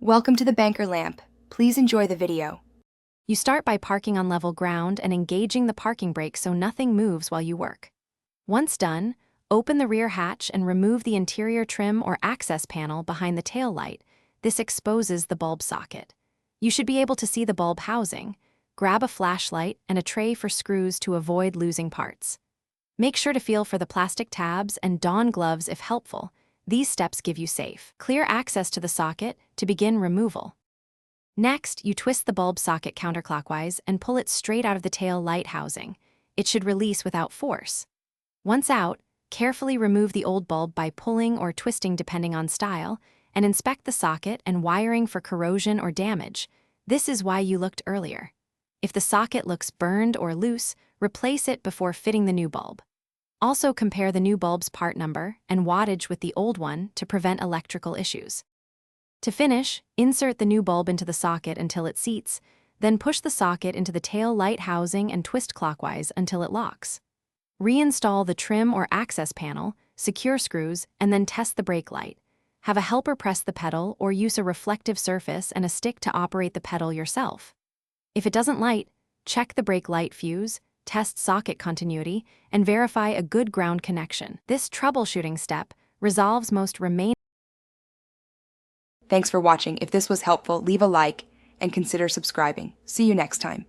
Welcome to the banker lamp. Please enjoy the video. You start by parking on level ground and engaging the parking brake so nothing moves while you work. Once done, open the rear hatch and remove the interior trim or access panel behind the tail light. This exposes the bulb socket. You should be able to see the bulb housing. Grab a flashlight and a tray for screws to avoid losing parts. Make sure to feel for the plastic tabs and don gloves if helpful. These steps give you safe, clear access to the socket to begin removal. Next, you twist the bulb socket counterclockwise and pull it straight out of the tail light housing. It should release without force. Once out, carefully remove the old bulb by pulling or twisting depending on style, and inspect the socket and wiring for corrosion or damage. This is why you looked earlier. If the socket looks burned or loose, replace it before fitting the new bulb. Also compare the new bulb's part number and wattage with the old one to prevent electrical issues. To finish, insert the new bulb into the socket until it seats, then push the socket into the tail light housing and twist clockwise until it locks. Reinstall the trim or access panel, secure screws, and then test the brake light. Have a helper press the pedal or use a reflective surface and a stick to operate the pedal yourself. If it doesn't light, check the brake light fuse, test socket continuity, and verify a good ground connection. This troubleshooting step resolves most remaining. Thanks for watching. If this was helpful, leave a like and consider subscribing. See you next time.